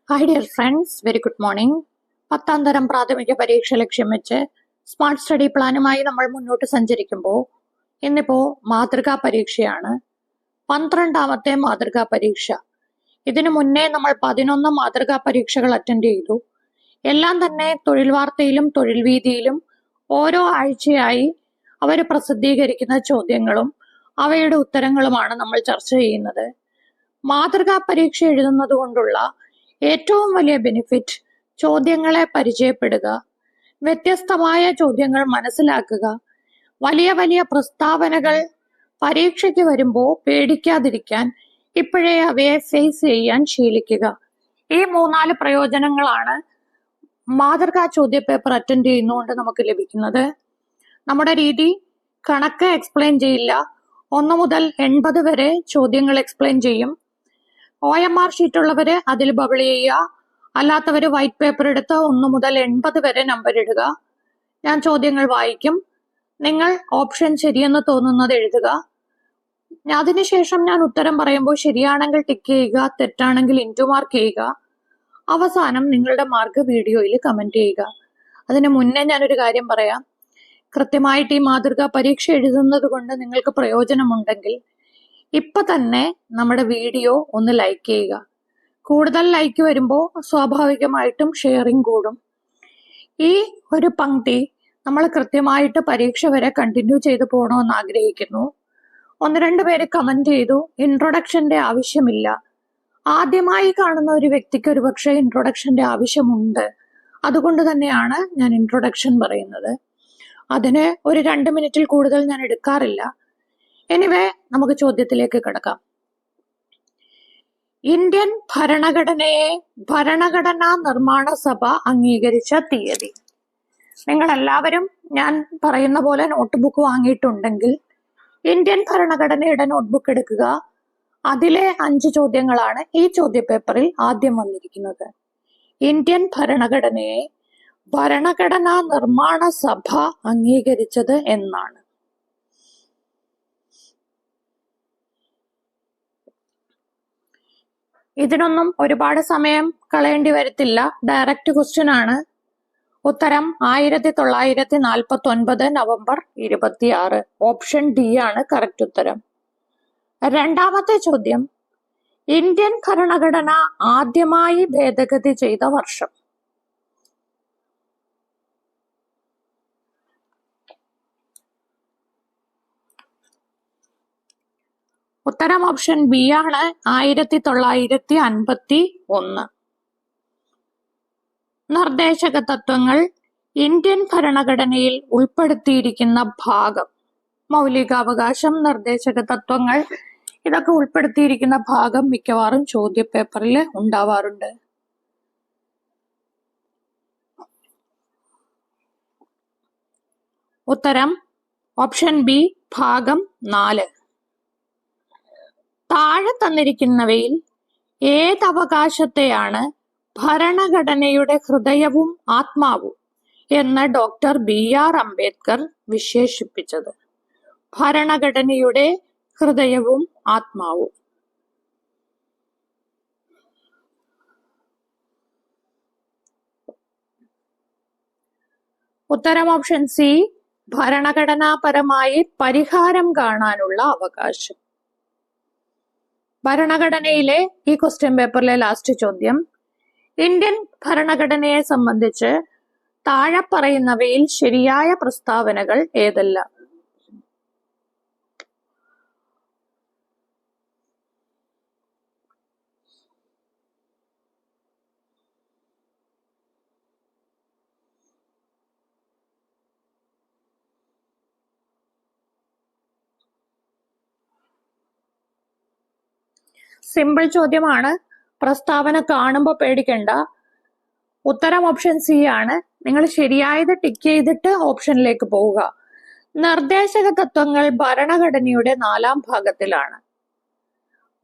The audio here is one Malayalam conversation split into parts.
Hi dear friends, very good morning. 10ാം തരം പ്രാഥമിക പരീക്ഷ ലക്ഷ്യം വെച്ച് സ്മാർട്ട് സ്റ്റഡി പ്ലാനുമായി നമ്മൾ മുന്നോട്ട് സഞ്ചരിക്കുമ്പോൾ ഇന്നിപ്പോ മാതൃകാ പരീക്ഷയാണ്. 12ാമത്തെ മാതൃകാ പരീക്ഷ. ഇതിനു മുന്നേ നമ്മൾ 11 മാതൃകാ പരീക്ഷകൾ അറ്റൻഡ് ചെയ്തു. എല്ലാം തന്നെ തൊഴിൽ വാർത്തയിലും തൊഴിൽ വീതിയിലും ഓരോ ആഴ്ചയായി അവർ പ്രസിദ്ധീകരിക്കുന്ന ചോദ്യങ്ങളും അവയുടെ ഉത്തരങ്ങളുമാണ് നമ്മൾ ചർച്ച ചെയ്യുന്നത്. മാതൃകാ പരീക്ഷ എഴുതുന്നത് കൊണ്ടുള്ള ഏറ്റവും വലിയ ബെനിഫിറ്റ് ചോദ്യങ്ങളെ പരിചയപ്പെടുക, വ്യത്യസ്തമായ ചോദ്യങ്ങൾ മനസ്സിലാക്കുക, വലിയ വലിയ പ്രസ്താവനകൾ പരീക്ഷയ്ക്ക് വരുമ്പോൾ പേടിക്കാതിരിക്കാൻ ഇപ്പോഴേ അവയെ ഫേസ് ചെയ്യാൻ ശീലിക്കുക. ഈ 3-4 പ്രയോജനങ്ങളാണ് മാതൃകാ ചോദ്യപേപ്പർ അറ്റൻഡ് ചെയ്യുന്നതുകൊണ്ട് നമുക്ക് ലഭിക്കുന്നത്. നമ്മുടെ രീതി കണക്ക് എക്സ്പ്ലെയിൻ ചെയ്യില്ല, 1 മുതൽ 80 വരെ ചോദ്യങ്ങൾ എക്സ്പ്ലെയിൻ ചെയ്യും. OMR ഷീറ്റ് ഉള്ളവര് അതിൽ ബബിൾ ചെയ്യുക, അല്ലാത്തവര് വൈറ്റ് പേപ്പർ എടുത്ത് 1 മുതൽ 80 വരെ നമ്പർ ഇടുക. ഞാൻ ചോദ്യങ്ങൾ വായിക്കും, നിങ്ങൾ ഓപ്ഷൻ ശരിയെന്ന് തോന്നുന്നത് എഴുതുക. അതിനുശേഷം ഞാൻ ഉത്തരം പറയുമ്പോൾ ശരിയാണെങ്കിൽ ടിക്ക് ചെയ്യുക, തെറ്റാണെങ്കിൽ ഇൻറ്റു മാർക്ക് ചെയ്യുക. അവസാനം നിങ്ങളുടെ മാർക്ക് വീഡിയോയിൽ കമന്റ് ചെയ്യുക. അതിന് മുന്നേ ഞാനൊരു കാര്യം പറയാം. കൃത്യമായിട്ട് ഈ മാതൃകാ പരീക്ഷ എഴുതുന്നത് കൊണ്ട് നിങ്ങൾക്ക് പ്രയോജനമുണ്ടെങ്കിൽ ഇപ്പൊ തന്നെ നമ്മുടെ വീഡിയോ ഒന്ന് ലൈക്ക് ചെയ്യുക. കൂടുതൽ ലൈക്ക് വരുമ്പോൾ സ്വാഭാവികമായിട്ടും ഷെയറിംഗ് കൂടും. ഈ ഒരു പങ്ക്തി നമ്മൾ കൃത്യമായിട്ട് പരീക്ഷ വരെ കണ്ടിന്യൂ ചെയ്തു പോകണമെന്ന് ആഗ്രഹിക്കുന്നു. 1-2 പേര് കമന്റ് ചെയ്തു, ഇൻട്രൊഡക്ഷന്റെ ആവശ്യമില്ല. ആദ്യമായി കാണുന്ന ഒരു വ്യക്തിക്ക് ഒരു പക്ഷേ ഇൻട്രൊഡക്ഷന്റെ ആവശ്യമുണ്ട്. അതുകൊണ്ട് തന്നെയാണ് ഞാൻ ഇൻട്രൊഡക്ഷൻ പറയുന്നത്. അതിന് ഒരു 2 മിനിറ്റിൽ കൂടുതൽ ഞാൻ എടുക്കാറില്ല. എനിവേ, നമുക്ക് ചോദ്യത്തിലേക്ക് കിടക്കാം. ഇന്ത്യൻ ഭരണഘടനയെ ഭരണഘടനാ നിർമ്മാണ സഭ അംഗീകരിച്ച തീയതി. നിങ്ങൾ എല്ലാവരും ഞാൻ പറയുന്ന പോലെ നോട്ട്ബുക്ക് വാങ്ങിയിട്ടുണ്ടെങ്കിൽ ഇന്ത്യൻ ഭരണഘടനയുടെ നോട്ട്ബുക്ക് എടുക്കുക. അതിലെ 5 ചോദ്യങ്ങളാണ് ഈ ചോദ്യപേപ്പറിൽ ആദ്യം വന്നിരിക്കുന്നത്. ഇന്ത്യൻ ഭരണഘടനയെ ഭരണഘടനാ നിർമ്മാണ സഭ അംഗീകരിച്ചത് എന്നാണ്. ഇതിനൊന്നും ഒരുപാട് സമയം കളയേണ്ടി വരത്തില്ല. ഡയറക്റ്റ് ക്വസ്റ്റ്യൻ ആണ്. ഉത്തരം 1949 നവംബർ 26. ഓപ്ഷൻ ഡി ആണ് കറക്റ്റ് ഉത്തരം. 2ാമത്തെ ചോദ്യം, ഇന്ത്യൻ ഭരണഘടന ആദ്യമായി ഭേദഗതി ചെയ്ത വർഷം. ഉത്തരം ഓപ്ഷൻ ബി ആണ്, 1951. നിർദ്ദേശക തത്വങ്ങൾ ഇന്ത്യൻ ഭരണഘടനയിൽ ഉൾപ്പെടുത്തിയിരിക്കുന്ന ഭാഗം. മൗലികാവകാശം, നിർദ്ദേശക തത്വങ്ങൾ, ഇതൊക്കെ ഉൾപ്പെടുത്തിയിരിക്കുന്ന ഭാഗം മിക്കവാറും ചോദ്യപേപ്പറിൽ ഉണ്ടാവാറുണ്ട്. ഉത്തരം ഓപ്ഷൻ ബി, ഭാഗം 4. താഴെ തന്നിരിക്കുന്നവയിൽ ഏതവകാശത്തെയാണ് ഭരണഘടനയുടെ ഹൃദയവും ആത്മാവും എന്ന് ഡോക്ടർ BR അംബേദ്കർ വിശേഷിപ്പിച്ചത്? ഭരണഘടനയുടെ ഹൃദയവും ആത്മാവും. ഉത്തരം ഓപ്ഷൻ സി, ഭരണഘടനാപരമായി പരിഹാരം കാണാനുള്ള അവകാശം. ഭരണഘടനയിലെ ഈ ക്വസ്റ്റ്യൻ പേപ്പറിലെ ലാസ്റ്റ് ചോദ്യം, ഇന്ത്യൻ ഭരണഘടനയെ സംബന്ധിച്ച് താഴെ പറയുന്നവയിൽ ശരിയായ പ്രസ്താവനകൾ ഏതെല്ലാം? സിമ്പിൾ ചോദ്യമാണ്. പ്രസ്താവന കാണുമ്പോൾ പേടിക്കണ്ട. ഉത്തരം ഓപ്ഷൻ സി ആണ്. നിങ്ങൾ ശരിയായത് ടിക്ക് ചെയ്തിട്ട് ഓപ്ഷനിലേക്ക് പോവുക. നിർദ്ദേശക തത്വങ്ങൾ ഭരണഘടനയുടെ 4-ാം ഭാഗത്തിലാണ്.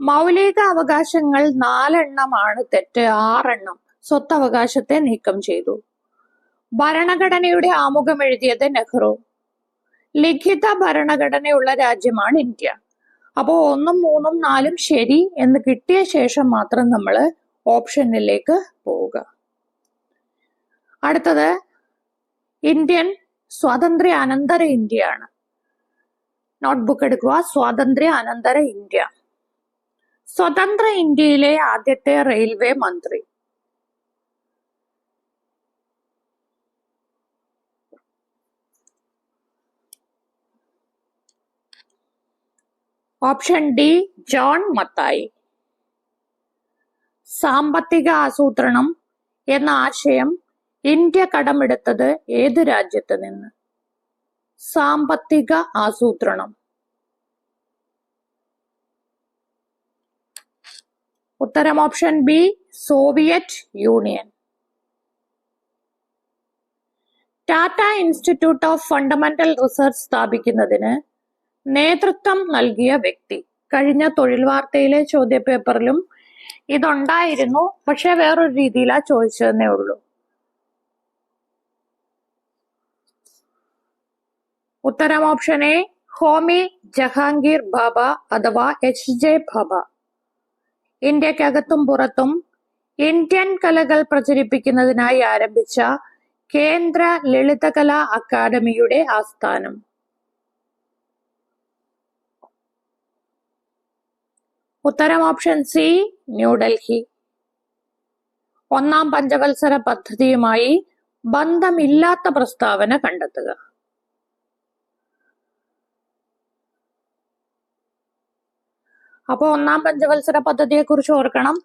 മൗലിക അവകാശങ്ങൾ 4 എണ്ണമാണ് തെറ്റ്, 6 എണ്ണം സ്വത്തവകാശത്തെ നീക്കം ചെയ്തു. ഭരണഘടനയുടെ ആമുഖം എഴുതിയത് നെഹ്റു. ലിഖിത ഭരണഘടനയുള്ള രാജ്യമാണ് ഇന്ത്യ. അപ്പോൾ 1, 3, 4 ശരി എന്ന് കിട്ടിയ ശേഷം മാത്രം നമ്മൾ ഓപ്ഷനിലേക്ക് പോവുക. അടുത്തത് ഇന്ത്യൻ സ്വാതന്ത്ര്യ അനന്തര ഇന്ത്യയാണ്. നോട്ട്ബുക്ക് എടുക്കുക. സ്വാതന്ത്ര്യ അനന്തര ഇന്ത്യ. സ്വതന്ത്ര ഇന്ത്യയിലെ ആദ്യത്തെ റെയിൽവേ മന്ത്രി. Option D John Mathai. സാമ്പത്തിക ആസൂത്രണം എന്ന ആശയം ഇന്ത്യ കടമെടുത്തത് ഏത് രാജ്യത്ത് നിന്ന്? സാമ്പത്തിക ആസൂത്രണം. ഉത്തരം option B Soviet union. Tata institute of fundamental research സ്ഥാപിക്കുന്നതിന് നേതൃത്വം നൽകിയ വ്യക്തി. കഴിഞ്ഞ തൊഴിൽ വാർത്തയിലെ ചോദ്യപേപ്പറിലും ഇതുണ്ടായിരുന്നു, പക്ഷെ വേറൊരു രീതിയിലാ ചോദിച്ചതെന്നേ ഉള്ളൂ. ഉത്തരം ഓപ്ഷൻ എ ഹോമി ജഹാംഗീർ ഭാഭ അഥവാ HJ ഭാഭ. ഇന്ത്യക്കകത്തും പുറത്തും ഇന്ത്യൻ കലകൾ പ്രചരിപ്പിക്കുന്നതിനായി ആരംഭിച്ച കേന്ദ്ര ലളിതകലാ അക്കാദമിയുടെ ആസ്ഥാനം. ഉത്തരം ഓപ്ഷൻ സി ന്യൂഡൽഹി. ഒന്നാം പഞ്ചവത്സര പദ്ധതിയുമായി ബന്ധമില്ലാത്ത പ്രസ്താവന കണ്ടെത്തുക. അപ്പോൾ ഒന്നാം പഞ്ചവത്സര പദ്ധതിയെ കുറിച്ച് ഓർക്കണം.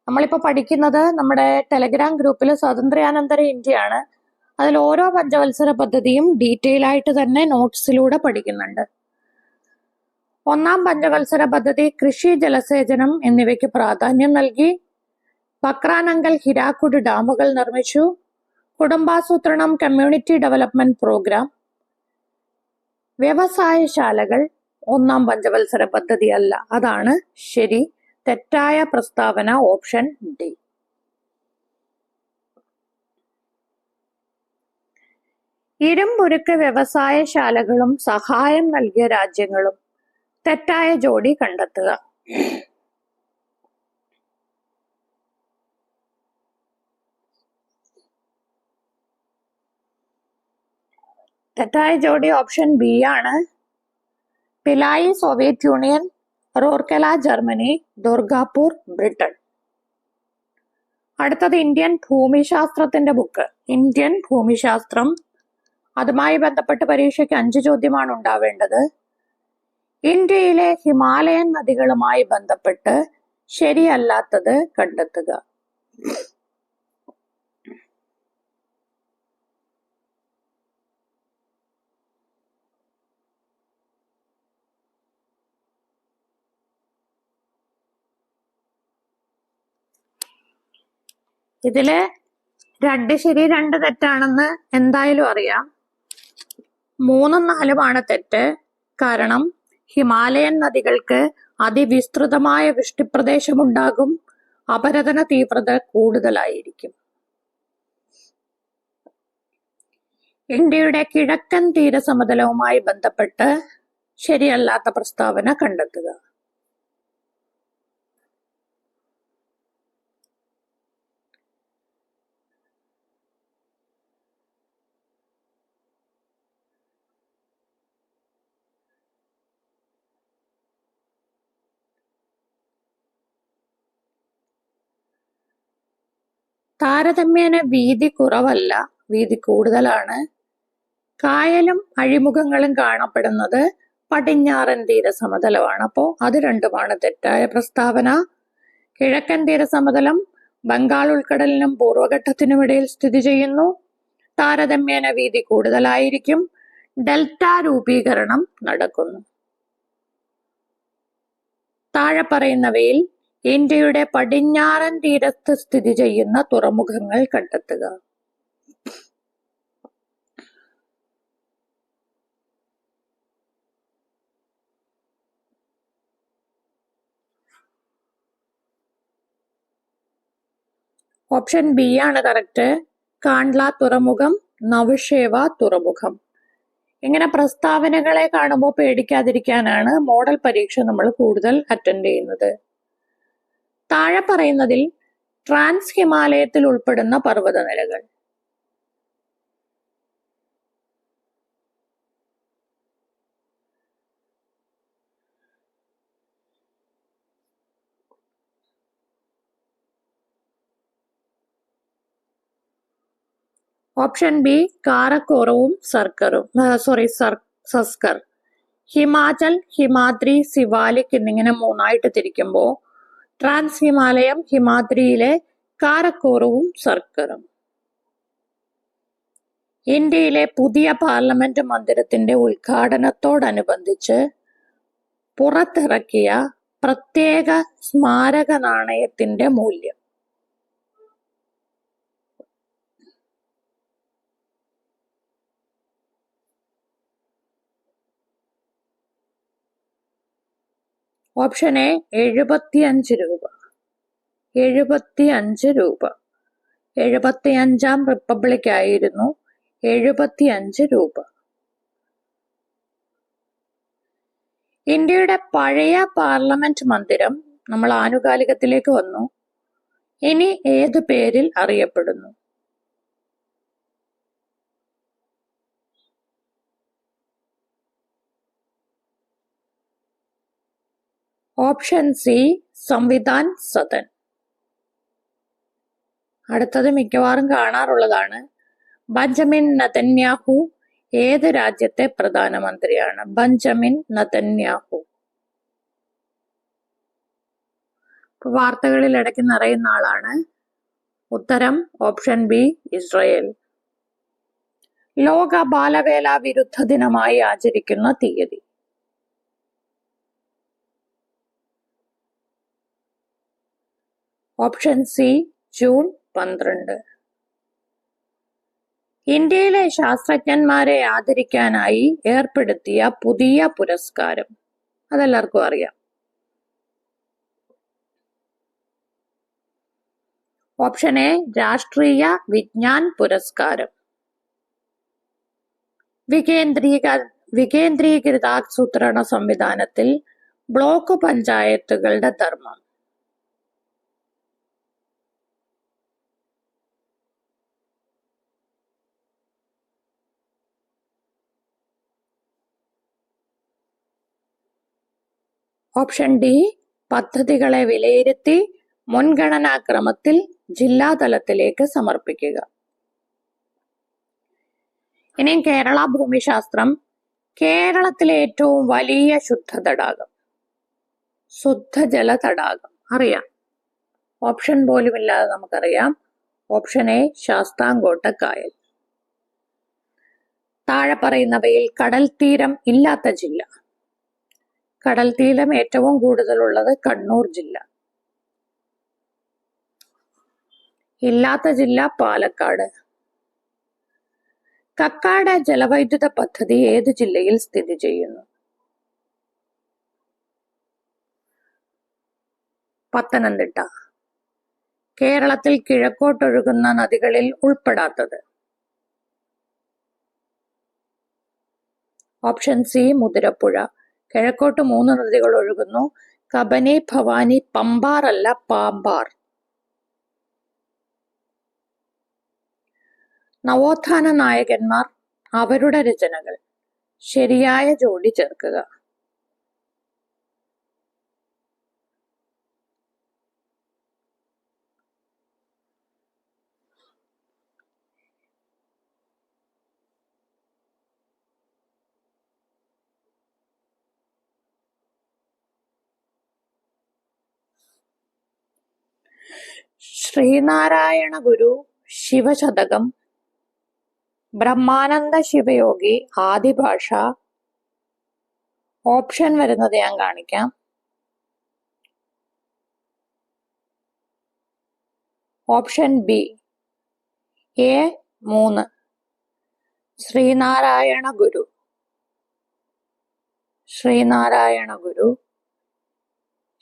നമ്മളിപ്പോ പഠിക്കുന്നത് നമ്മുടെ ടെലഗ്രാം ഗ്രൂപ്പിൽ സ്വാതന്ത്ര്യാനന്തര ഇന്ത്യയാണ്. അതിൽ ഓരോ പഞ്ചവത്സര പദ്ധതിയും ഡീറ്റെയിൽ ആയിട്ട് തന്നെ നോട്ട്സിലൂടെ പഠിക്കുന്നുണ്ട്. ഒന്നാം പഞ്ചവത്സര പദ്ധതി കൃഷി, ജലസേചനം എന്നിവയ്ക്ക് പ്രാധാന്യം നൽകി. പക്രാനങ്കൽ, ഹിരാക്കുഡ് ഡാമുകൾ നിർമ്മിച്ചു. കുടുംബാസൂത്രണം, കമ്മ്യൂണിറ്റി ഡെവലപ്മെന്റ് പ്രോഗ്രാം. വ്യവസായശാലകൾ ഒന്നാം പഞ്ചവത്സര പദ്ധതി അല്ല. അതാണ് ശരി. തെറ്റായ പ്രസ്താവന ഓപ്ഷൻ ഡി. ഇരുമ്പുരുക്ക് വ്യവസായശാലകളും സഹായം നൽകിയ രാജ്യങ്ങളും. തെറ്റായ ജോഡി കണ്ടെത്തുക. തെറ്റായ ജോഡി ഓപ്ഷൻ ബി ആണ്. Bhilai Soviet Union, Rourkela Germany, Durgapur Britain. അടുത്തത് ഇന്ത്യൻ ഭൂമിശാസ്ത്രത്തിന്റെ ബുക്ക്. ഇന്ത്യൻ ഭൂമിശാസ്ത്രം. അതുമായി ബന്ധപ്പെട്ട് പരീക്ഷയ്ക്ക് 5 ചോദ്യമാണ് ഉണ്ടാവേണ്ടത്. ഇന്ത്യയിലെ ഹിമാലയൻ നദികളുമായി ബന്ധപ്പെട്ട് ശരിയല്ലാത്തത് കണ്ടെത്തുക. ഇതില് 2 ശരി 2 തെറ്റാണെന്ന് എന്തായാലും അറിയാം. 3ഉം 4ഉമാണ് തെറ്റ്. കാരണം ഹിമാലയൻ നദികൾക്ക് അതിവിസ്തൃതമായ വൃഷ്ടിപ്രദേശമുണ്ടാകും. അപരദന തീവ്രത കൂടുതലായിരിക്കും. ഇന്ത്യയുടെ കിഴക്കൻ തീരസമതലവുമായി ബന്ധപ്പെട്ട് ശരിയല്ലാത്ത പ്രസ്താവന കണ്ടെത്തുക. താരതമ്യേന വീതി കുറവല്ല, വീതി കൂടുതലാണ്. കായലും അഴിമുഖങ്ങളും കാണപ്പെടുന്നത് പടിഞ്ഞാറൻ തീരസമതലമാണ്. അപ്പോൾ അത് രണ്ടുമാണ് തെറ്റായ പ്രസ്താവന. കിഴക്കൻ തീരസമതലം ബംഗാൾ ഉൾക്കടലിനും പൂർവ്വഘട്ടത്തിനുമിടയിൽ സ്ഥിതി ചെയ്യുന്നു. താരതമ്യേന വീതി കൂടുതലായിരിക്കും. ഡെൽറ്റ രൂപീകരണം നടക്കുന്നു. താഴെ പറയുന്നവയിൽ ഇന്ത്യയുടെ പടിഞ്ഞാറൻ തീരത്ത് സ്ഥിതി ചെയ്യുന്ന തുറമുഖങ്ങൾ കണ്ടെത്തുക. ഓപ്ഷൻ ബി ആണ് കറക്റ്റ്. കാണ്ട്ല തുറമുഖം, നവഷേവ തുറമുഖം. ഇങ്ങനെ പ്രസ്താവനകളെ കാണുമ്പോൾ പേടിക്കാതിരിക്കാനാണ് മോഡൽ പരീക്ഷ നമ്മൾ കൂടുതൽ അറ്റൻഡ് ചെയ്യുന്നത്. താഴെ പറയുന്നതിൽ ട്രാൻസ് ഹിമാലയത്തിൽ ഉൾപ്പെടുന്ന പർവ്വതനിരകൾ. ഓപ്ഷൻ ബി കാരക്കോറവും സസ്കർ. ഹിമാചൽ, ഹിമാദ്രി, സിവാലിക് എന്നിങ്ങനെ മൂന്നായിട്ട് തിരിക്കുമ്പോൾ ട്രാൻസ് ഹിമാലയം ഹിമാദ്രിയിലെ കാരക്കോറവും സർക്കറും. ഇന്ത്യയിലെ പുതിയ പാർലമെന്റ് മന്ദിരത്തിന്റെ ഉദ്ഘാടനത്തോടനുബന്ധിച്ച് പുറത്തിറക്കിയ പ്രത്യേക സ്മാരക നാണയത്തിന്റെ മൂല്യം. ഓപ്ഷൻ എ 75 രൂപ. 75 രൂപ. 75ാം റിപ്പബ്ലിക് ആയിരുന്നു 75 രൂപ. ഇന്ത്യയുടെ പഴയ പാർലമെന്റ് മന്ദിരം നമ്മൾ ആനുകാലികത്തിലേക്ക് വന്നു. ഇനി ഏത് പേരിൽ അറിയപ്പെടുന്നു? Option C Samvidhan Sadan. അടുത്തത് മിക്കവാറും കാണാറുള്ളതാണ്. ബെഞ്ചമിൻ നെതന്യാഹു ഏത് രാജ്യത്തെ പ്രധാനമന്ത്രിയാണ്? Benjamin Netanyahu. വാർത്തകളിൽ ഇടയ്ക്ക് നിറയുന്ന ആളാണ്. ഉത്തരം ഓപ്ഷൻ ബി ഇസ്രയേൽ. ലോക ബാലവേല വിരുദ്ധ ദിനമായി ആചരിക്കുന്ന തീയതി. Option C June 12. ഇന്ത്യയിലെ ശാസ്ത്രജ്ഞന്മാരെ ആദരിക്കാനായി ഏർപ്പെടുത്തിയ പുതിയ പുരസ്കാരം. അതെല്ലാവർക്കും അറിയാം. ഓപ്ഷൻ എ രാഷ്ട്രീയ വിജ്ഞാൻ പുരസ്കാരം. വികേന്ദ്രീകൃതാസൂത്രണ സംവിധാനത്തിൽ ബ്ലോക്ക് പഞ്ചായത്തുകളുടെ ധർമ്മം. ഓപ്ഷൻ ഡി പദ്ധതികളെ വിലയിരുത്തി മുൻഗണനാക്രമത്തിൽ ജില്ലാതലത്തിലേക്ക് സമർപ്പിക്കുക. ഇനിയും കേരള ഭൂമിശാസ്ത്രം. കേരളത്തിലെ ഏറ്റവും വലിയ ശുദ്ധജല തടാകം അറിയാം. ഓപ്ഷൻ പോലും ഇല്ലാതെ നമുക്കറിയാം. ഓപ്ഷൻ എ ശാസ്താംകോട്ട കായൽ. താഴെ പറയുന്നവയിൽ കടൽ തീരം ഇല്ലാത്ത ജില്ല. കടൽ തീരം ഏറ്റവും കൂടുതലുള്ളത് കണ്ണൂർ ജില്ല. ഇല്ലാത്ത ജില്ല പാലക്കാട്. കക്കാട് ജലവൈദ്യുത പദ്ധതി ഏത് ജില്ലയിൽ സ്ഥിതി ചെയ്യുന്നു? പത്തനംതിട്ട. കേരളത്തിൽ കിഴക്കോട്ടൊഴുകുന്ന നദികളിൽ ഉൾപ്പെടാത്തത്. Option C Muthirapuzha. കിഴക്കോട്ട് 3 നദികൾ ഒഴുകുന്നു. കബനി, ഭവാനി, പമ്പാർ അല്ല പാമ്പാർ. നവോത്ഥാന നായകന്മാർ, അവരുടെ രചനകൾ. ശരിയായ ജോഡി ചേർക്കുക. ശ്രീനാരായണ ഗുരു ശിവശതകം, ബ്രഹ്മാനന്ദ ശിവയോഗി ആദിഭാഷ. ഓപ്ഷൻ വരുന്നത് ഞാൻ കാണിക്കാം. Option B A 3 Sree Narayana Guru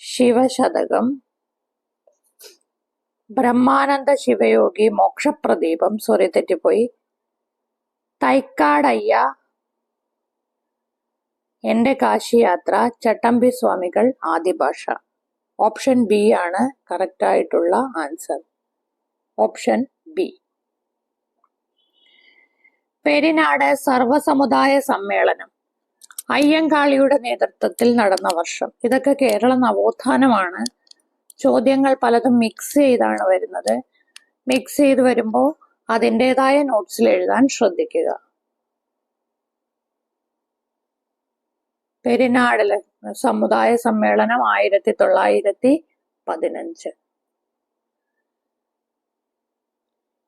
Shivashatakam, Brahmananda Sivayogi Mokshapradeepam. Sorry, തെറ്റിപ്പോയി. തൈക്കാടയ്യ, എന്റെ കാശിയാത്ര, ചട്ടമ്പി സ്വാമികൾ ആദിഭാഷ. ഓപ്ഷൻ ബി ആണ് കറക്റ്റ് ആയിട്ടുള്ള ആൻസർ. Option B. പെരിനാട് സർവസമുദായ സമ്മേളനം അയ്യങ്കാളിയുടെ നേതൃത്വത്തിൽ നടന്ന വർഷം. ഇതൊക്കെ കേരള നവോത്ഥാനമാണ്. ചോദ്യങ്ങൾ പലതും മിക്സ് ചെയ്താണ് വരുന്നത്. മിക്സ് ചെയ്ത് വരുമ്പോൾ അതിൻ്റെതായ നോട്ട്സിൽ എഴുതാൻ ശ്രദ്ധിക്കുക. പെരിനാടിലെ സമുദായ സമ്മേളനം 1915.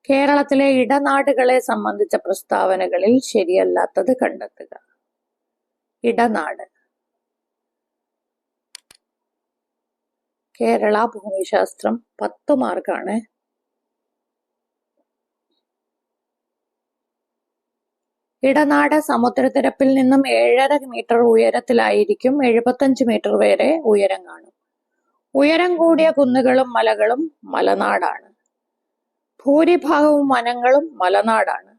കേരളത്തിലെ ഇടനാടുകളെ സംബന്ധിച്ച പ്രസ്താവനകളിൽ ശരിയല്ലാത്തത് കണ്ടെത്തുക. ഇടനാട്. കേരള ഭൂമിശാസ്ത്രം 10 മാർക്കാണ്. ഇടനാട് സമുദ്രനിരപ്പിൽ നിന്നും 7.5 മീറ്റർ ഉയരത്തിലായിരിക്കും. 75 മീറ്റർ വരെ ഉയരം കാണും. ഉയരം കൂടിയ കുന്നുകളും മലകളും മലനാടാണ്. ഭൂരിഭാഗവും വനങ്ങളും മലനാടാണ്.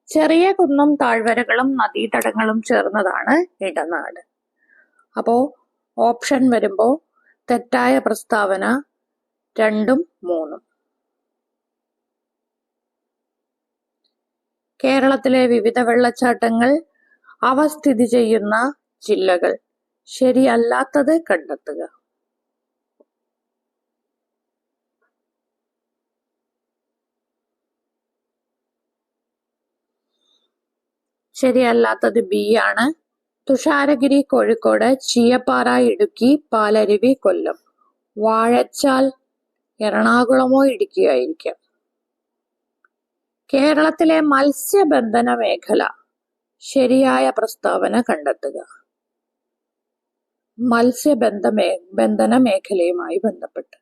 ചെറിയ കുന്നും താഴ്വരകളും നദീതടങ്ങളും ചേർന്നതാണ് ഇടനാട്. അപ്പോ ഓപ്ഷൻ വരുമ്പോ തെറ്റായ പ്രസ്താവന 2ഉം 3ഉം. കേരളത്തിലെ വിവിധ വെള്ളച്ചാട്ടങ്ങൾ അവ സ്ഥിതി ചെയ്യുന്ന ജില്ലകൾ. ശരിയല്ലാത്തത് കണ്ടെത്തുക. ശരിയല്ലാത്തത് ബി ആണ്. തുഷാരഗിരി കോഴിക്കോട്, ചീയപ്പാറ ഇടുക്കി, പാലരുവി കൊല്ലം. വാഴച്ചാൽ എറണാകുളമോ ഇടുക്കിയോ ആയിരിക്കാം. കേരളത്തിലെ മത്സ്യബന്ധന മേഖല. ശരിയായ പ്രസ്താവന കണ്ടെത്തുക. മത്സ്യബന്ധന മേഖലയുമായി ബന്ധപ്പെട്ട്.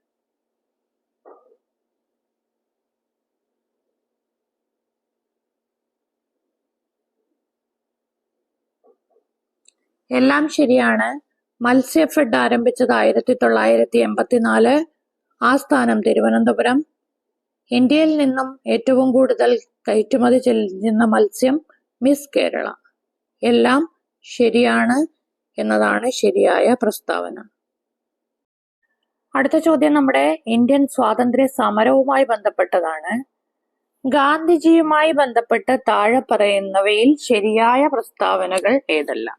എല്ലാം ശരിയാണ്. മത്സ്യഫെഡ് ആരംഭിച്ചത് 1984. ആസ്ഥാനം തിരുവനന്തപുരം. ഇന്ത്യയിൽ നിന്നും ഏറ്റവും കൂടുതൽ കയറ്റുമതി ചെയ്യുന്ന മത്സ്യം മിസ് കേരള. എല്ലാം ശരിയാണ് എന്നതാണ് ശരിയായ പ്രസ്താവന. അടുത്ത ചോദ്യം നമ്മുടെ ഇന്ത്യൻ സ്വാതന്ത്ര്യ സമരവുമായി ബന്ധപ്പെട്ടതാണ്. ഗാന്ധിജിയുമായി ബന്ധപ്പെട്ട് താഴെ പറയുന്നവയിൽ ശരിയായ പ്രസ്താവനകൾ ഏതെല്ലാം?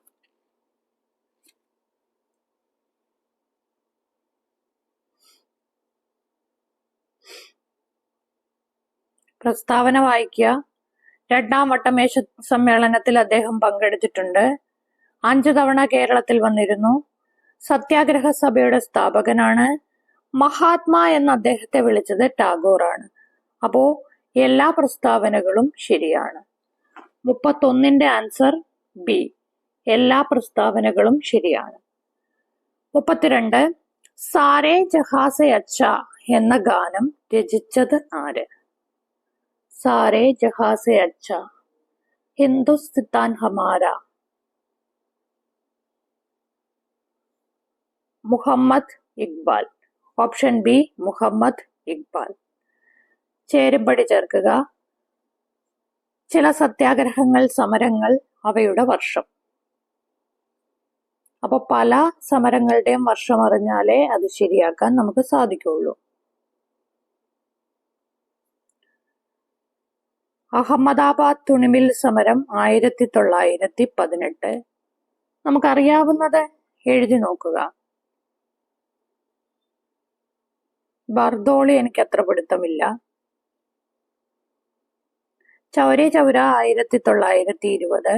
പ്രസ്താവന വായിക്കുക. 2ാം വട്ടമേശ സമ്മേളനത്തിൽ അദ്ദേഹം പങ്കെടുത്തിട്ടുണ്ട്. 5 തവണ കേരളത്തിൽ വന്നിരുന്നു. സത്യാഗ്രഹ സഭയുടെ സ്ഥാപകനാണ്. മഹാത്മാ എന്ന് അദ്ദേഹത്തെ വിളിച്ചത് ടാഗോറാണ്. അപ്പോ എല്ലാ പ്രസ്താവനകളും ശരിയാണ്. 31ന്റെ ആൻസർ ബി. എല്ലാ പ്രസ്താവനകളും ശരിയാണ്. 32 സാരേ ജഹാസെ അച്ഛ എന്ന ഗാനം രചിച്ചത് ആര്? സാരേ ജഹാസെ അച്ഛ, ഹിന്ദുസ്ഥാൻ ഹമാര. മുഹമ്മദ് ഇക്ബാൽ. Option B Muhammad Iqbal. ചേരുംപടി ചേർക്കുക. ചില സത്യാഗ്രഹങ്ങൾ, സമരങ്ങൾ, അവയുടെ വർഷം. അപ്പൊ പല സമരങ്ങളുടെയും വർഷം അറിഞ്ഞാലേ അത് ശരിയാക്കാൻ നമുക്ക് സാധിക്കുള്ളൂ. അഹമ്മദാബാദ് തുണിമിൽ സമരം 1918. നമുക്കറിയാവുന്നത് എഴുതി നോക്കുക. ബർദോളി എനിക്ക് അത്ര പിടുത്തമില്ല. ചൗരി ചൗര 1920.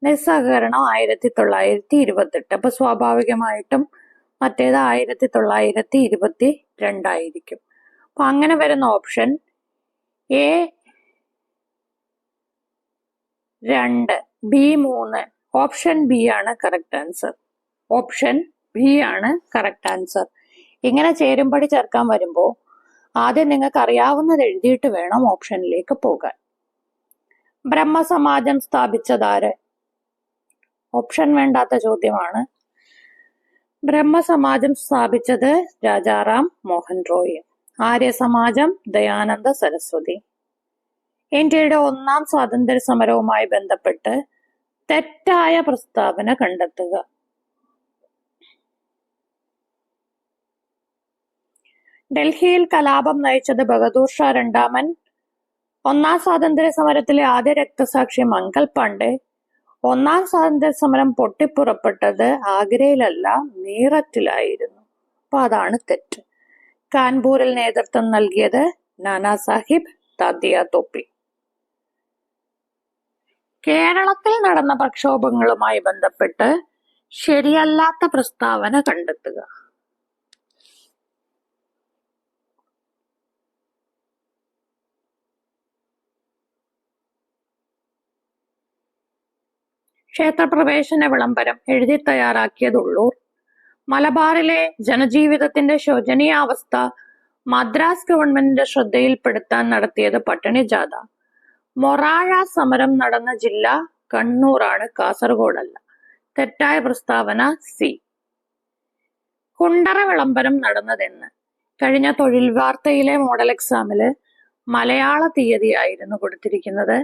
നിസ്സഹകരണം 1928. അപ്പൊ സ്വാഭാവികമായിട്ടും മറ്റേത് 1922 ആയിരിക്കും. അപ്പൊ അങ്ങനെ വരുന്ന option A 2, B 3. Option B ആണ് കറക്റ്റ് ആൻസർ. ഓപ്ഷൻ ബി ആണ് കറക്റ്റ് ആൻസർ. ഇങ്ങനെ ചേരുംപടി ചേർക്കാൻ വരുമ്പോൾ ആദ്യം നിങ്ങൾക്ക് അറിയാവുന്നത് എഴുതിയിട്ട് വേണം ഓപ്ഷനിലേക്ക് പോകാൻ. ബ്രഹ്മസമാജം സ്ഥാപിച്ചതാര്? ഓപ്ഷൻ വേണ്ടാത്ത ചോദ്യമാണ്. ബ്രഹ്മസമാജം സ്ഥാപിച്ചത് രാജാറാം മോഹൻ റോയ്. ആര്യസമാജം ദയാനന്ദ സരസ്വതി. ഇന്ത്യയുടെ 1ാം സ്വാതന്ത്ര്യ സമരവുമായി ബന്ധപ്പെട്ട് തെറ്റായ പ്രസ്താവന കണ്ടെത്തുക. ഡൽഹിയിൽ കലാപം നയിച്ചത് ബഹദൂർ ഷാ രണ്ടാമൻ. ഒന്നാം സ്വാതന്ത്ര്യ സമരത്തിലെ ആദ്യ രക്തസാക്ഷി മംഗൾ പാണ്ഡെ. ഒന്നാം സ്വാതന്ത്ര്യ സമരം പൊട്ടിപ്പുറപ്പെട്ടത് ആഗ്രയിലല്ല, മീററ്റിലായിരുന്നു. അപ്പൊ അതാണ് തെറ്റ്. കാൺപൂരിൽ നേതൃത്വം നൽകിയത് നാനാ സാഹിബ് താത്യ തോപ്പി. കേരളത്തിൽ നടന്ന പ്രക്ഷോഭങ്ങളുമായി ബന്ധപ്പെട്ട് ശരിയല്ലാത്ത പ്രസ്താവന കണ്ടെത്തുക. ക്ഷേത്രപ്രവേശന വിളംബരം എഴുതി തയ്യാറാക്കിയത് ഉള്ളൂർ. മലബാറിലെ ജനജീവിതത്തിന്റെ ശോചനീയാവസ്ഥ മദ്രാസ് ഗവൺമെന്റിന്റെ ശ്രദ്ധയിൽപ്പെടുത്താൻ നടത്തിയത് പട്ടിണി ജാഥ. മൊറാഴ സമരം നടന്ന ജില്ല കണ്ണൂറാണ്, കാസർഗോഡല്ല. തെറ്റായ പ്രസ്താവന സി. കുണ്ടറ വിളംബരം നടന്നതെന്ന്? കഴിഞ്ഞ തൊഴിൽ വാർത്തയിലെ മോഡൽ എക്സാമില് മലയാള തീയതിയായിരുന്നു കൊടുത്തിരിക്കുന്നത്.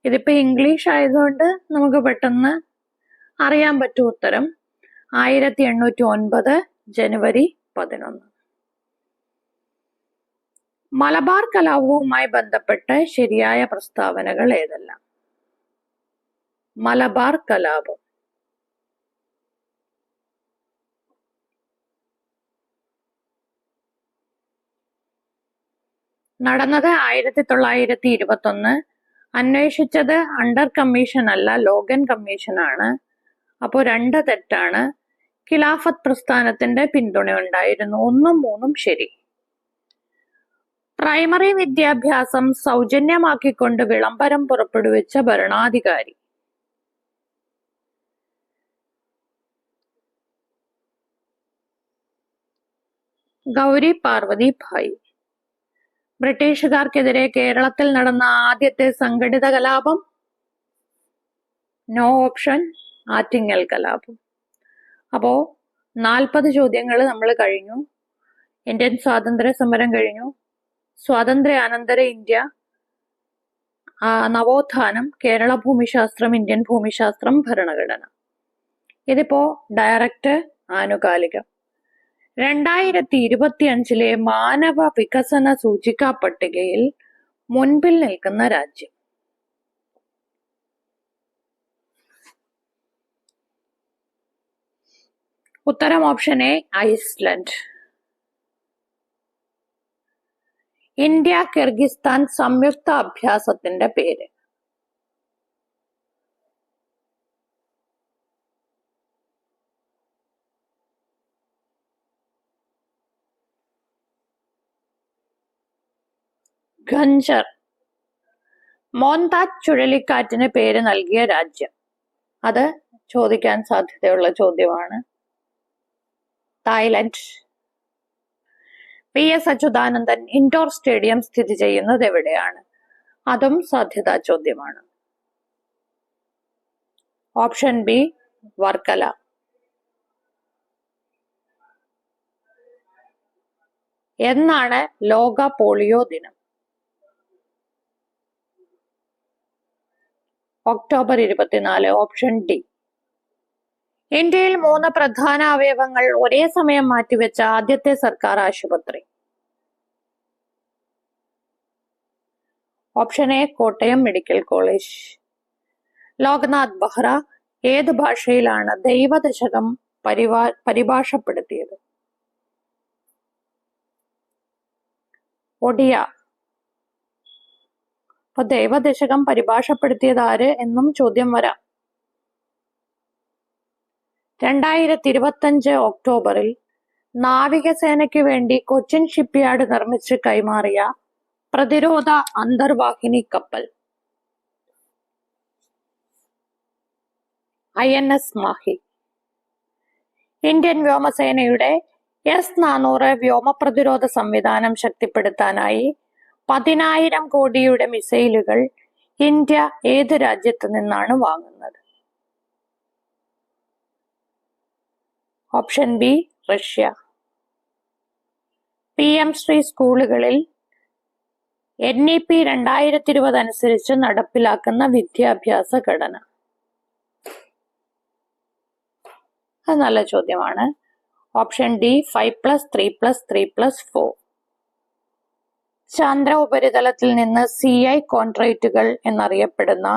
ഇതിപ്പോ ഇംഗ്ലീഷ് ആയതുകൊണ്ട് നമുക്ക് പെട്ടെന്ന് അറിയാൻ പറ്റും ഉത്തരം. 1809 ജനുവരി 11. മലബാർ കലാപവുമായി ബന്ധപ്പെട്ട് ശരിയായ പ്രസ്താവനകൾ ഏതെല്ലാം? മലബാർ കലാപം നടന്നത് 1921. അന്വേഷിച്ചത് അണ്ടർ കമ്മീഷൻ അല്ല, ലോഗൻ കമ്മീഷനാണ്. അപ്പോൾ 2 തെറ്റാണ്. ഖിലാഫത്ത് പ്രസ്ഥാനത്തിന്റെ പിന്തുണ ഉണ്ടായിരുന്നു. 1ഉം 3ഉം ശരി. പ്രൈമറി വിദ്യാഭ്യാസം സൗജന്യമാക്കിക്കൊണ്ട് വിളംബരം പുറപ്പെടുവിച്ച ഭരണാധികാരി? ഗൗരി പാർവതി ഭായ്. ബ്രിട്ടീഷുകാർക്കെതിരെ കേരളത്തിൽ നടന്ന ആദ്യത്തെ സംഘടിത കലാപം? നോ ഓപ്ഷൻ, ആറ്റിങ്ങൽ കലാപം. അപ്പോ 40 ചോദ്യങ്ങൾ നമ്മൾ കഴിഞ്ഞു. ഇന്ത്യൻ സ്വാതന്ത്ര്യ സമരം കഴിഞ്ഞു, സ്വാതന്ത്ര്യാനന്തര ഇന്ത്യ, നവോത്ഥാനം, കേരള ഭൂമിശാസ്ത്രം, ഇന്ത്യൻ ഭൂമിശാസ്ത്രം, ഭരണഘടന. ഇതിപ്പോ ഡയറക്റ്റ് ആനുകാലികം. 2025 മാനവ വികസന സൂചികാ പട്ടികയിൽ മുൻപിൽ നിൽക്കുന്ന രാജ്യം? ഉത്തരം option A, Iceland. India Kyrgyzstan സംയുക്ത അഭ്യാസത്തിന്റെ പേര്? ഖഞ്ചർ. മോന്താജ് ചുഴലിക്കാറ്റിന് പേര് നൽകിയ രാജ്യം? അത് ചോദിക്കാൻ സാധ്യതയുള്ള ചോദ്യമാണ്. Thailand. PS Achuthanandan indoor stadium സ്ഥിതി ചെയ്യുന്നത് എവിടെയാണ്? അതും സാധ്യതാ ചോദ്യമാണ്. Option B, Varkala. എന്നാണ് ലോക പോളിയോ ദിനം? ഒക്ടോബർ 24. Option D. ഇന്ത്യയിൽ 3 പ്രധാന അവയവങ്ങൾ ഒരേ സമയം മാറ്റിവെച്ച ആദ്യത്തെ സർക്കാർ ആശുപത്രി? Option A, Kottayam medical college. Loknath Behera ഏത് ഭാഷയിലാണ് ദൈവദശകം പരിഭാഷപ്പെടുത്തിയത്? ഒഡിയ. അപ്പൊ ദൈവദശകം പരിഭാഷപ്പെടുത്തിയത് ആര് എന്നും ചോദ്യം വരാം. 2025 ഒക്ടോബറിൽ നാവികസേനയ്ക്ക് വേണ്ടി കൊച്ചിൻ ഷിപ്പ്യാർഡ് നിർമ്മിച്ച് കൈമാറിയ പ്രതിരോധ അന്തർവാഹിനി കപ്പൽ? INS മാഹി. ഇന്ത്യൻ വ്യോമസേനയുടെ S-400 വ്യോമ പ്രതിരോധ സംവിധാനം ശക്തിപ്പെടുത്താനായി 10,000 കോടിയുടെ മിസൈലുകൾ ഇന്ത്യ ഏത് രാജ്യത്ത് നിന്നാണ് വാങ്ങുന്നത്? Option B, Russia. PM Shri സ്കൂളുകളിൽ NEP 2020 അനുസരിച്ച് നടപ്പിലാക്കുന്ന വിദ്യാഭ്യാസ ഘടന? അത് നല്ല ചോദ്യമാണ്. Option D, 5+3+3+4. ചന്ദ്ര ഉപരിതലത്തിൽ നിന്ന് CI കോൺട്രൈറ്റുകൾ എന്നറിയപ്പെടുന്ന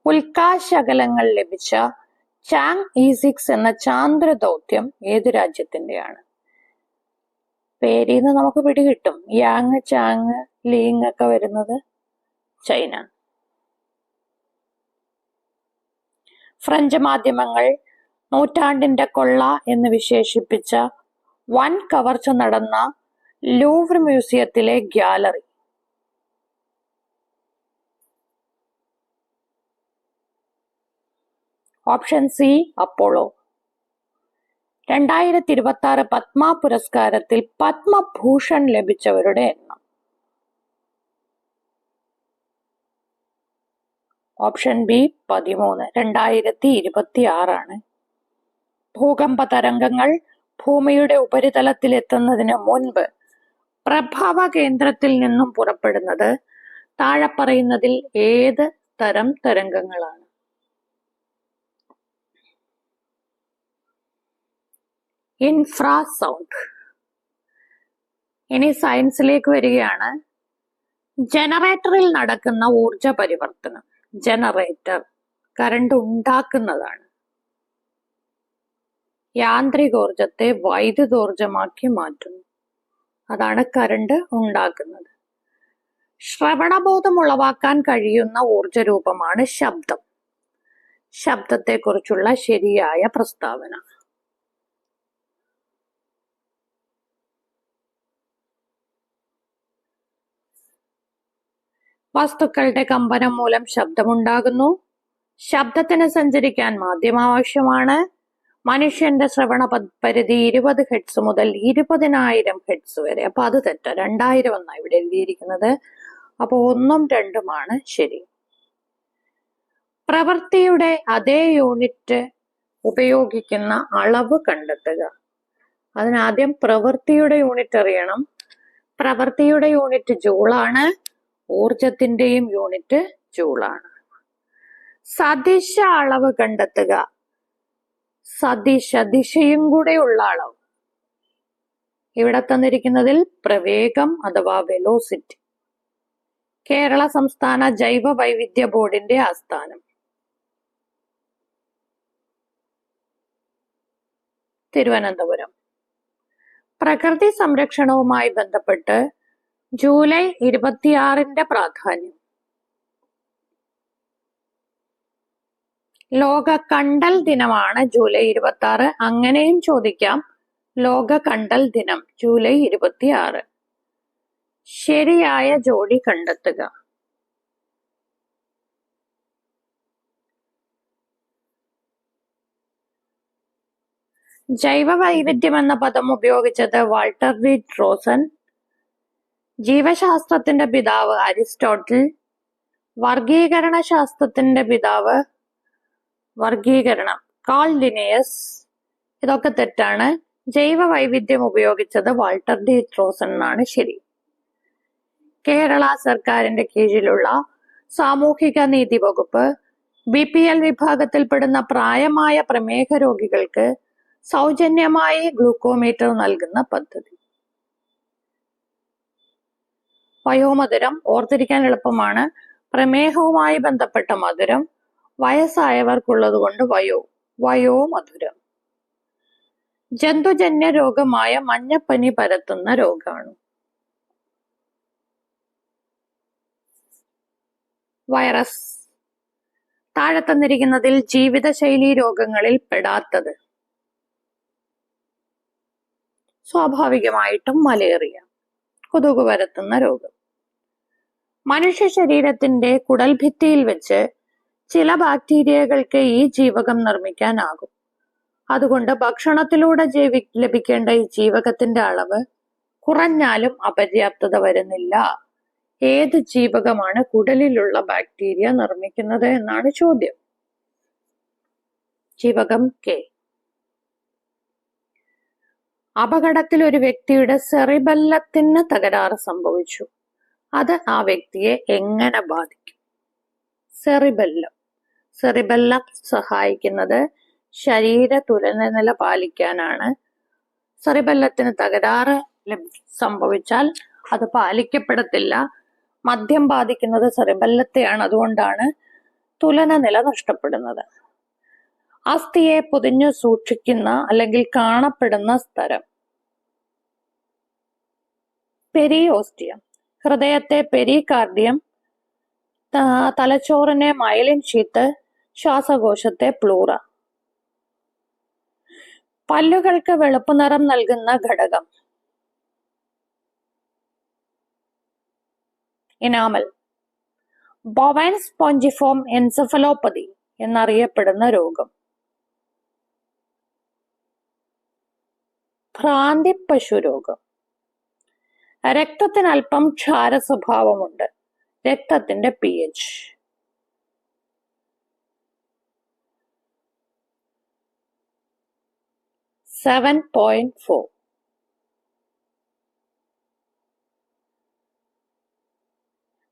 ഉൽക്കാശകലങ്ങൾ ലഭിച്ച ചാങ് E6 എന്ന ചാന്ദ്ര ദൗത്യം ഏത് രാജ്യത്തിന്റെയാണ്? പേരിന്ന് നമുക്ക് പിടികിട്ടും. യാങ്, ചാങ്, ലീങ് ഒക്കെ വരുന്നത് ചൈന. ഫ്രഞ്ച് മാധ്യമങ്ങൾ നൂറ്റാണ്ടിന്റെ കൊള്ള എന്ന് വിശേഷിപ്പിച്ച വൻ കവർച്ച നടന്ന ലൂവർ മ്യൂസിയത്തിലെ gallery? Option C Apollo. 2026 Padma പുരസ്കാരത്തിൽ പത്മഭൂഷൺ ലഭിച്ചവരുടെ എണ്ണം? Option B 13. 2026 ഭൂകമ്പ തരംഗങ്ങൾ ഭൂമിയുടെ ഉപരിതലത്തിൽ എത്തുന്നതിന് മുൻപ് പ്രഭവ കേന്ദ്രത്തിൽ നിന്നും പുറപ്പെടുന്നത് താഴെ പറയുന്നതിൽ ഏത് തരം തരംഗങ്ങളാണ്? ഇൻഫ്രാസൗണ്ട്. ഇനി സയൻസിലേക്ക് വരികയാണ്. ജനറേറ്ററിൽ നടക്കുന്ന ഊർജ പരിവർത്തനം. ജനറേറ്റർ കറണ്ട് ഉണ്ടാക്കുന്നതാണ്. യാന്ത്രികോർജത്തെ വൈദ്യുതോർജമാക്കി മാറ്റുന്നു. അതാണ് കറണ്ട് ഉണ്ടാക്കുന്നത്. ശ്രവണബോധം ഉളവാക്കാൻ കഴിയുന്ന ഊർജരൂപമാണ് ശബ്ദം. ശബ്ദത്തെക്കുറിച്ചുള്ള ശരിയായ പ്രസ്താവന? വസ്തുക്കളുടെ കമ്പനം മൂലം ശബ്ദമുണ്ടാകുന്നു. ശബ്ദത്തിന് സഞ്ചരിക്കാൻ മാധ്യമം ആവശ്യമാണ്. മനുഷ്യന്റെ ശ്രവണ പരിധി 20 ഹെർട്സ് മുതൽ 20,000 ഹെർട്സ് വരെ. അപ്പൊ അത് തെറ്റ. 2000 എന്നാണ് ഇവിടെ എഴുതിയിരിക്കുന്നത്. അപ്പൊ 1ഉം 2ഉമാണ് ശരി. പ്രവൃത്തിയുടെ അതേ യൂണിറ്റ് ഉപയോഗിക്കുന്ന അളവ് കണ്ടെത്തുക. അതിനാദ്യം പ്രവൃത്തിയുടെ യൂണിറ്റ് അറിയണം. പ്രവൃത്തിയുടെ യൂണിറ്റ് ജൂളാണ്. ഊർജത്തിന്റെയും യൂണിറ്റ് ജൂളാണ്. സദിശ അളവ് കണ്ടെത്തുക. സദിശ ദിശയും കൂടെയുള്ള അളവ്. ഇവിടെ തന്നിരിക്കുന്നതിൽ പ്രവേഗം അഥവാ വെലോസിറ്റി. കേരള സംസ്ഥാന ജൈവ വൈവിധ്യ ബോർഡിന്റെ ആസ്ഥാനം? തിരുവനന്തപുരം. പ്രകൃതി സംരക്ഷണവുമായി ബന്ധപ്പെട്ട് ജൂലൈ 26 പ്രാധാന്യം? ലോക കണ്ടൽ ദിനമാണ് ജൂലൈ 26. അങ്ങനെയും ചോദിക്കാം. ലോക കണ്ടൽ ദിനം ജൂലൈ 26. ശരിയായ ജോഡി കണ്ടെത്തുക. ജൈവ വൈവിധ്യം എന്ന പദം ഉപയോഗിച്ചത് വാൾട്ടർ ഡി റോസൻ. ജീവശാസ്ത്രത്തിന്റെ പിതാവ് അരിസ്റ്റോട്ടിൽ. വർഗീകരണ ശാസ്ത്രത്തിന്റെ പിതാവ് കാൾ ലിനേയസ്. ഇതൊക്കെ തെറ്റാണ്. ജൈവ വൈവിധ്യം ഉപയോഗിച്ചത് വാൾട്ടർ ഡി റോസൻ എന്നാണ് ശരി. കേരള സർക്കാരിന്റെ കീഴിലുള്ള സാമൂഹിക നീതി വകുപ്പ് BPL വിഭാഗത്തിൽപ്പെടുന്ന പ്രായമായ പ്രമേഹ രോഗികൾക്ക് സൗജന്യമായി ഗ്ലൂക്കോമീറ്റർ നൽകുന്ന പദ്ധതി? വയോമധുരം. ഓർത്തിരിക്കാൻ എളുപ്പമാണ്. പ്രമേഹവുമായി ബന്ധപ്പെട്ട മധുരം വയസ്സായവർക്കുള്ളത് കൊണ്ട് വയോമധുരം. ജന്തുജന്യ രോഗമായ മഞ്ഞപ്പനി പരത്തുന്ന രോഗമാണ്? വൈറസ്. താഴെ തന്നിരിക്കുന്നതിൽ ജീവിതശൈലി രോഗങ്ങളിൽ പെടാത്തത്? സ്വാഭാവികമായിട്ടും മലേറിയ, കൊതുക് പരത്തുന്ന രോഗം. മനുഷ്യ ശരീരത്തിന്റെ കുടൽഭിത്തിയിൽ വെച്ച് ചില ബാക്ടീരിയകൾക്ക് ഈ ജീവകം നിർമ്മിക്കാനാകും. അതുകൊണ്ട് ഭക്ഷണത്തിലൂടെ ലഭിക്കേണ്ട ഈ ജീവകത്തിന്റെ അളവ് കുറഞ്ഞാലും അപര്യാപ്തത വരുന്നില്ല. ഏത് ജീവകമാണ് കുടലിലുള്ള ബാക്ടീരിയ നിർമ്മിക്കുന്നത് എന്നാണ് ചോദ്യം. ജീവകം കെ. അപകടത്തിൽ ഒരു വ്യക്തിയുടെ സെറിബെല്ലത്തിന് തകരാറ് സംഭവിച്ചു. അത് ആ വ്യക്തിയെ എങ്ങനെ ബാധിക്കും? സെറിബെല്ലം സഹായിക്കുന്നത് ശരീര തുലനനില പാലിക്കാനാണ്. സെറിബെല്ലത്തിന് തകരാറ് സംഭവിച്ചാൽ അത് പാലിക്കപ്പെടത്തില്ല. മദ്യം ബാധിക്കുന്നത് സെറിബെല്ലത്തെയാണ്. അതുകൊണ്ടാണ് തുലന നില നഷ്ടപ്പെടുന്നത്. അസ്ഥിയെ പൊതിഞ്ഞു സൂക്ഷിക്കുന്ന അല്ലെങ്കിൽ കാണപ്പെടുന്ന സ്ഥലം പെരിയോസ്റ്റിയം. ഹൃദയത്തെ പെരികാർഡിയം, തലച്ചോറിനെ മൈലിൻ ഷീത്ത്, ശ്വാസകോശത്തെ പ്ലൂറ. പല്ലുകൾക്ക് വെളുപ്പ് നിറം നൽകുന്ന ഘടകം ഇനാമൽ. ബൊവൈൻ സ്പോഞ്ചിഫോം എൻസെഫലോപ്പതി എന്നറിയപ്പെടുന്ന രോഗം ഭ്രാന്തിപ്പശു രോഗം. രക്തത്തിന് അല്പം ക്ഷാര സ്വഭാവമുണ്ട്. രക്തത്തിന്റെ pH 7.4.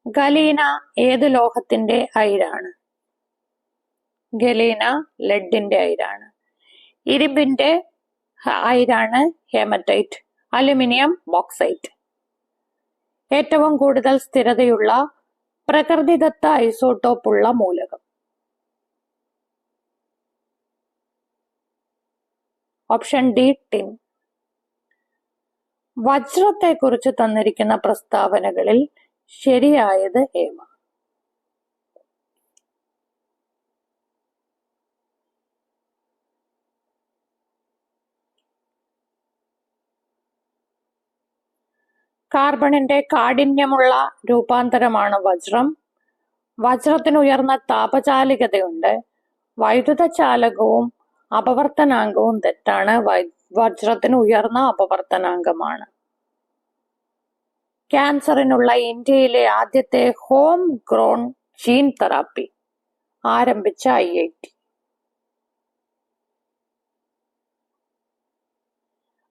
ഗലീന ഏത് ലോഹത്തിന്റെ അയിരാണ്? ഗലീന ലെഡിന്റെ അയിരാണ്. ഇരുമ്പിന്റെ അയിരാണ് ഹേമറ്റൈറ്റ്. Aluminium bauxite. ഏറ്റവും കൂടുതൽ സ്ഥിരതയുള്ള പ്രകൃതിദത്ത ഐസോട്ടോപ്പുള്ള മൂലകം ഓപ്ഷൻ ഡി ടിൻ. വജ്രത്തെ കുറിച്ച് തന്നിരിക്കുന്ന പ്രസ്താവനകളിൽ ശരിയായത് ഏവ? കാർബണിന്റെ കാഠിന്യമുള്ള രൂപാന്തരമാണ് വജ്രം. വജ്രത്തിന് ഉയർന്ന താപചാലികതയുണ്ട്. വൈദ്യുത ചാലകവും അപവർത്തനാങ്കവും തെറ്റാണ്. വജ്രത്തിന് ഉയർന്ന അപവർത്തനാങ്കമാണ്. ക്യാൻസറിനുള്ള ഇന്ത്യയിലെ ആദ്യത്തെ ഹോം ഗ്രോൺ ജീൻ തെറാപ്പി ആരംഭിച്ച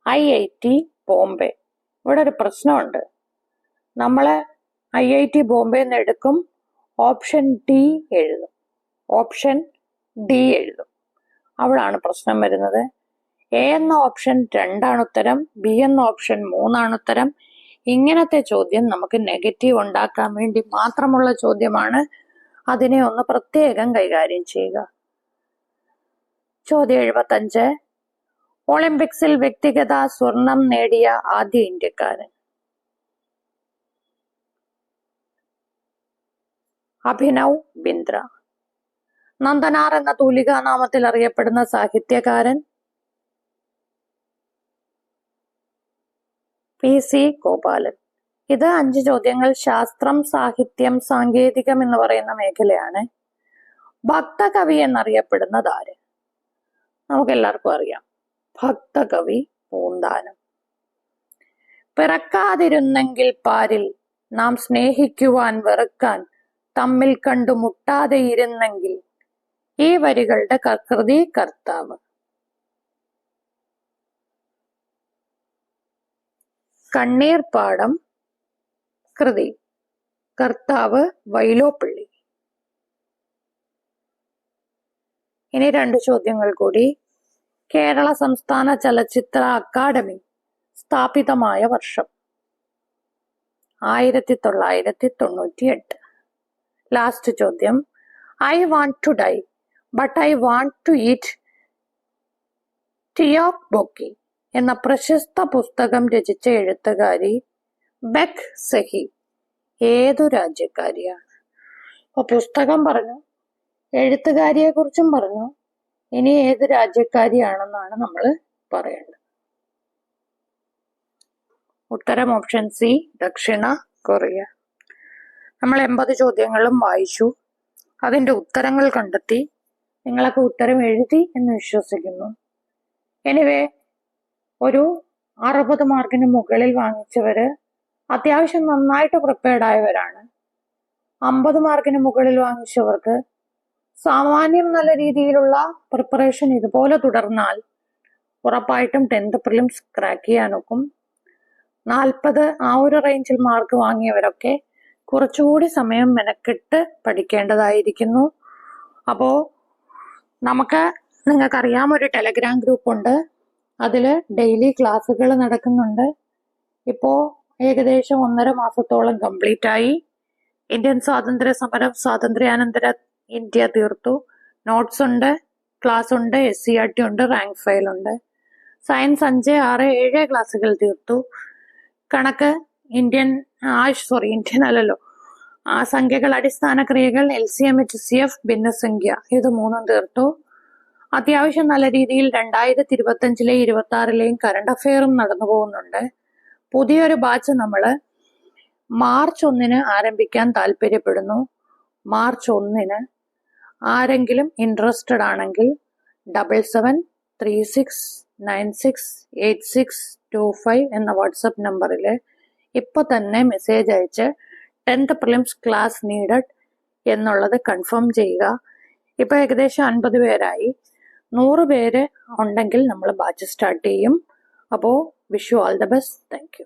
IIT ബോംബെ. ഇവിടെ ഒരു പ്രശ്നമുണ്ട്. നമ്മള് IIT ബോംബെ നിന്ന് എടുക്കും, ഓപ്ഷൻ ഡി എഴുതും. അവിടാണ് പ്രശ്നം വരുന്നത്. എ എന്ന ഓപ്ഷൻ 2 ഉത്തരം, ബി എന്ന ഓപ്ഷൻ 3 ഉത്തരം. ഇങ്ങനത്തെ ചോദ്യം നമുക്ക് നെഗറ്റീവ് ഉണ്ടാക്കാൻ വേണ്ടി മാത്രമുള്ള ചോദ്യമാണ്. അതിനെ ഒന്ന് പ്രത്യേകം കൈകാര്യം ചെയ്യുക. ചോദ്യം 75. ഒളിമ്പിക്സിൽ വ്യക്തിഗത സ്വർണം നേടിയ ആദ്യ ഇന്ത്യക്കാരൻ? അഭിനവ് ബിന്ദ്ര. നന്ദനാർ എന്ന തൂലികാനാമത്തിൽ അറിയപ്പെടുന്ന സാഹിത്യകാരൻ? PC ഗോപാലൻ. ഇത് 5 ചോദ്യങ്ങൾ ശാസ്ത്രം, സാഹിത്യം, സാങ്കേതികം എന്ന് പറയുന്ന മേഖലയാണ്. ഭക്തകവി എന്നറിയപ്പെടുന്നത് ആര്? നമുക്ക് എല്ലാവർക്കും അറിയാം. ഭക്തകവി പൂന്താനം. പിറക്കാതിരുന്നെങ്കിൽ പാരിൽ നാം സ്നേഹിക്കുവാൻ വെറുക്കാൻ തമ്മിൽ കണ്ടു മുട്ടാതെ ഇരുന്നെങ്കിൽ ഈ വരികളുടെ കൃതി കർത്താവ്? കണ്ണീർപ്പാടം കൃതി കർത്താവ് വൈലോപ്പിള്ളി. ഇനി 2 ചോദ്യങ്ങൾ കൂടി. കേരള സംസ്ഥാന ചലച്ചിത്ര അക്കാദമി സ്ഥാപിതമായ വർഷം? 1998. ലാസ്റ്റ് ചോദ്യം. I want to die but I want to eat tteokbokki എന്ന പ്രശസ്ത പുസ്തകം രചിച്ച എഴുത്തുകാരി ബെക് സെഹി ഏതു രാജ്യക്കാരിയാണ്? അപ്പൊ പുസ്തകം പറഞ്ഞു, എഴുത്തുകാരിയെ കുറിച്ചും പറഞ്ഞു, ഇനി ഏത് രാജ്യക്കാരിയാണെന്നാണ് നമ്മൾ പറയേണ്ടത്. ഉത്തരം ഓപ്ഷൻ സി, ദക്ഷിണ കൊറിയ. നമ്മൾ 80 ചോദ്യങ്ങളും വായിച്ചു. അതിന്റെ ഉത്തരങ്ങൾ കണ്ടെത്തി. നിങ്ങളൊക്കെ ഉത്തരം എഴുതി എന്ന് വിശ്വസിക്കുന്നു. എനിവേ, ഒരു 60 മാർക്കിന് മുകളിൽ വാങ്ങിച്ചവര് അത്യാവശ്യം നന്നായിട്ട് പ്രിപ്പയർഡ് ആയവരാണ്. 50 മാർക്കിന് മുകളിൽ വാങ്ങിച്ചവർക്ക് സാമാന്യം നല്ല രീതിയിലുള്ള പ്രിപ്പറേഷൻ ഇതുപോലെ തുടർന്നാൽ ഉറപ്പായിട്ടും 10th പ്രിലിംസ് ക്രാക്ക് ചെയ്യാനൊക്കും. 40 ആ ഒരു റേഞ്ചിൽ മാർക്ക് വാങ്ങിയവരൊക്കെ കുറച്ചുകൂടി സമയം മെനക്കെട്ട് പഠിക്കേണ്ടതായിരിക്കുന്നു. അപ്പോ നിങ്ങൾക്കറിയാം, ഒരു ടെലഗ്രാം ഗ്രൂപ്പ് ഉണ്ട്. അതിൽ ഡെയിലി ക്ലാസ്സുകൾ നടക്കുന്നുണ്ട്. ഇപ്പോ ഏകദേശം 1.5 മാസത്തോളം കംപ്ലീറ്റ് ആയി. ഇന്ത്യൻ സ്വാതന്ത്ര്യ സമരം, സ്വാതന്ത്ര്യാനന്തര ഇന്ത്യ തീർത്തു. നോട്ട്സ് ഉണ്ട്, ക്ലാസ് ഉണ്ട്, SCERT ഉണ്ട്, റാങ്ക് ഫയൽ ഉണ്ട്. സയൻസ് 5, 6, 7 ക്ലാസ്സുകൾ തീർത്തു. കണക്ക് ഇന്ത്യൻ അല്ലല്ലോ, സംഖ്യകൾ, അടിസ്ഥാന ക്രിയകൾ, LCM, HCF, ഭിന്നസംഖ്യ, ഇത് 3 തീർത്തു. അത്യാവശ്യം നല്ല രീതിയിൽ 2025-ലെയും 2026-ലെയും കറണ്ട് അഫെയറും നടന്നു പോകുന്നുണ്ട്. പുതിയൊരു ബാച്ച് നമ്മൾ മാർച്ച് 1-ന് ആരംഭിക്കാൻ താല്പര്യപ്പെടുന്നു. മാർച്ച് 1-ന് ആരെങ്കിലും ഇൻട്രസ്റ്റഡ് ആണെങ്കിൽ 7736968625 എന്ന വാട്സപ്പ് നമ്പറിൽ ഇപ്പൊ തന്നെ മെസ്സേജ് അയച്ച് 10th പ്രിലിംസ് ക്ലാസ് നീഡഡ് എന്നുള്ളത് കൺഫേം ചെയ്യുക. ഇപ്പൊ ഏകദേശം 50 പേരായി. 100 പേര് ഉണ്ടെങ്കിൽ നമ്മൾ ബാച്ച് സ്റ്റാർട്ട് ചെയ്യും. അപ്പോൾ wish you all the best. Thank you.